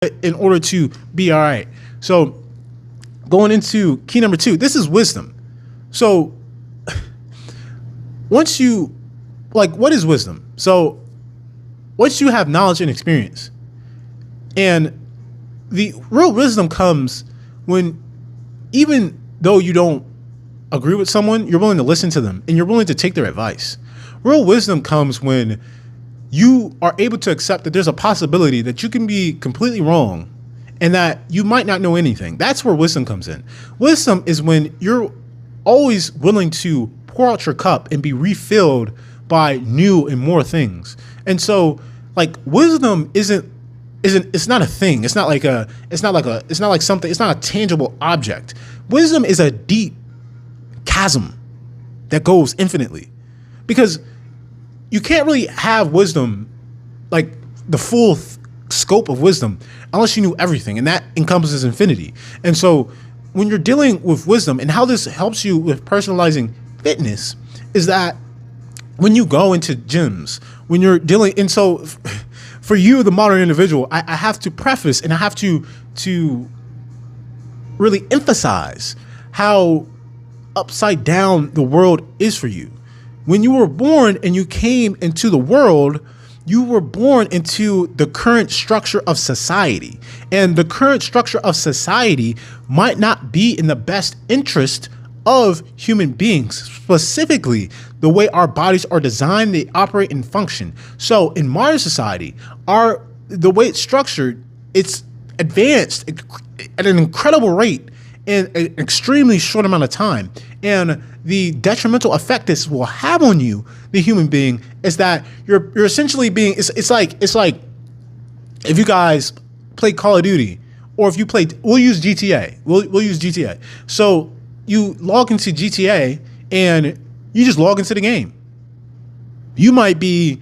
in order to be all right. So going into key number 2, this is wisdom. So once you, like, what is wisdom? So once you have knowledge and experience, and the real wisdom comes when, even though you don't agree with someone, you're willing to listen to them and you're willing to take their advice. Real wisdom comes when you are able to accept that there's a possibility that you can be completely wrong and that you might not know anything. That's where wisdom comes in. Wisdom is when you're always willing to pour out your cup and be refilled by new and more things. And so, like, wisdom isn't it's not a thing. It's not like something, it's not a tangible object. Wisdom is a deep chasm that goes infinitely. Because you can't really have wisdom, like the full scope of wisdom, unless you knew everything, and that encompasses infinity. And so when you're dealing with wisdom, and how this helps you with personalizing fitness, is that when you go into gyms, when you're dealing, and so for you, the modern individual, I have to preface and I have to really emphasize how upside down the world is for you. When you were born and you came into the world, you were born into the current structure of society. And the current structure of society might not be in the best interest of human beings, specifically the way our bodies are designed, they operate and function. So in modern society, the way it's structured, it's advanced at an incredible rate in an extremely short amount of time. And the detrimental effect this will have on you, the human being, is that you're essentially being, it's like if you guys play Call of Duty, or if you play, we'll use GTA. We'll use GTA. So you log into GTA and you just log into the game. You might be,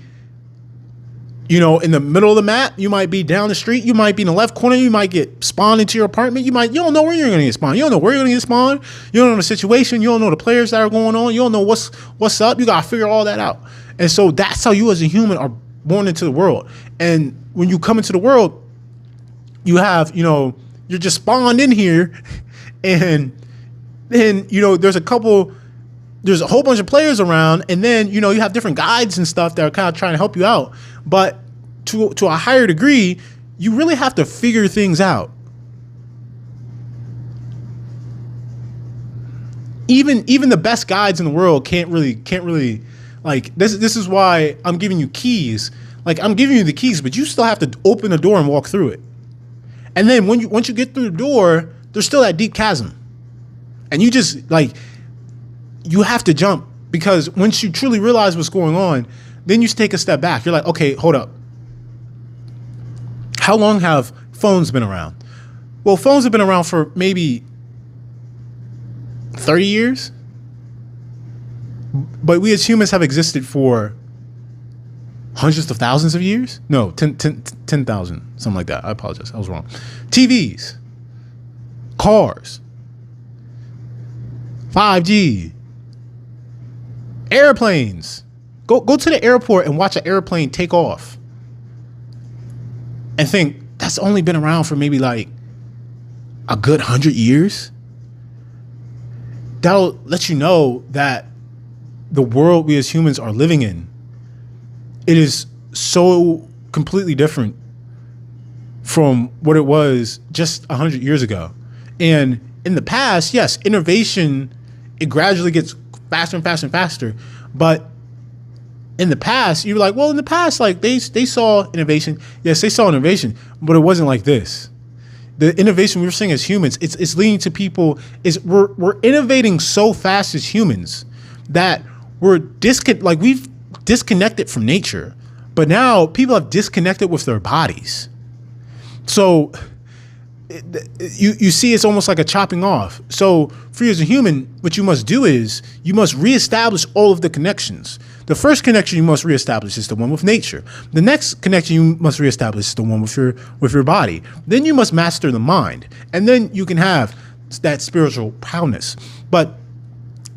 in the middle of the map. You might be down the street. You might be in the left corner. You might get spawned into your apartment. You don't know where you're going to get spawned. You don't know where you're going to get spawned. You don't know the situation. You don't know the players that are going on. You don't know what's up. You got to figure all that out. And so that's how you as a human are born into the world. And when you come into the world, you have, you're just spawned in here, and then, there's a whole bunch of players around, and then, you have different guides and stuff that are kind of trying to help you out. But to a higher degree, you really have to figure things out. Even the best guides in the world can't really like this is why I'm giving you keys. Like, I'm giving you the keys, but you still have to open the door and walk through it. And then once you get through the door, there's still that deep chasm. And you just, you have to jump, because once you truly realize what's going on, then you take a step back. You're like, okay, hold up. How long have phones been around? Well, phones have been around for maybe 30 years. But we as humans have existed for hundreds of thousands of years. No, 10,000, something like that. I apologize. I was wrong. TVs, cars, 5G, airplanes. Go to the airport and watch an airplane take off and think that's only been around for maybe like a good 100 years. That'll let you know that the world we as humans are living in, it is so completely different from what it was just 100 years ago. And in the past, yes, innovation, it gradually gets faster and faster and faster. But in the past, you were like, well, in the past, like they saw innovation. Yes, they saw innovation, but it wasn't like this. The innovation we were seeing as humans, it's leading to people, we're innovating so fast as humans that we've disconnected from nature. But now people have disconnected with their bodies. So you see, it's almost like a chopping off. So for you as a human, what you must do is you must reestablish all of the connections. The first connection you must reestablish is the one with nature. The next connection you must reestablish is the one with your body. Then you must master the mind, and then you can have that spiritual prowess. But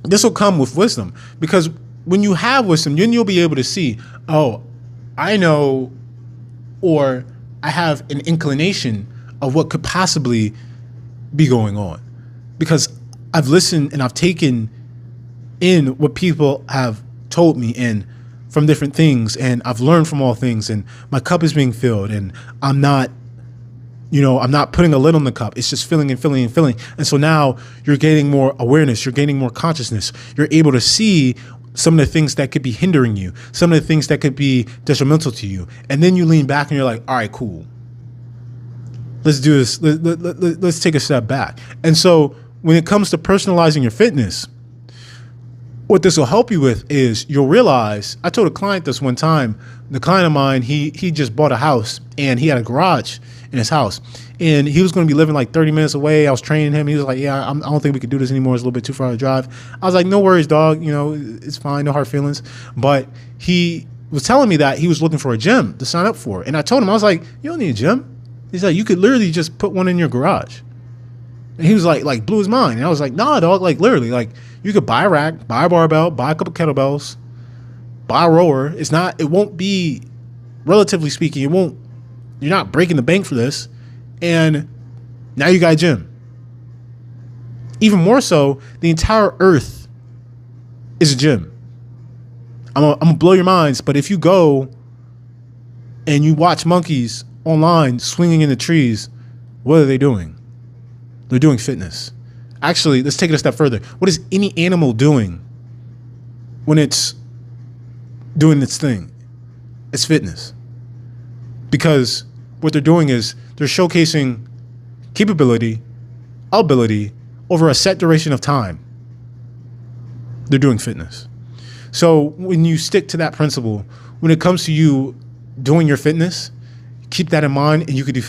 this will come with wisdom, because when you have wisdom, then you'll be able to see, oh, I know, or I have an inclination of what could possibly be going on, because I've listened and I've taken in what people have told me and from different things, and I've learned from all things, and my cup is being filled, and I'm not putting a lid on the cup. It's just filling and filling and filling. And so now you're gaining more awareness. You're gaining more consciousness. You're able to see some of the things that could be hindering you, some of the things that could be detrimental to you. And then you lean back and you're like, all right, cool. Let's do this. Let's take a step back. And so when it comes to personalizing your fitness, what this will help you with is you'll realize, I told a client this one time, the client of mine, he just bought a house and he had a garage in his house, and he was going to be living like 30 minutes away. I was training him. He was like, yeah, I don't think we could do this anymore. It's a little bit too far to drive. I was like, no worries, dog. You know, it's fine. No hard feelings. But he was telling me that he was looking for a gym to sign up for. And I told him, I was like, you don't need a gym. He's like, you could literally just put one in your garage. And he was like blew his mind. And I was like, nah, dog, like literally, like you could buy a rack, buy a barbell, buy a couple kettlebells, buy a rower. It won't be, relatively speaking, you're not breaking the bank for this. And now you got a gym. Even more so, the entire earth is a gym. I'm gonna blow your minds, but if you go and you watch monkeys online swinging in the trees, what are they doing? They're doing fitness. Actually, let's take it a step further. What is any animal doing when it's doing its thing? It's fitness. Because what they're doing is they're showcasing capability, ability over a set duration of time. They're doing fitness. So when you stick to that principle, when it comes to you doing your fitness, keep that in mind and you can do fitness.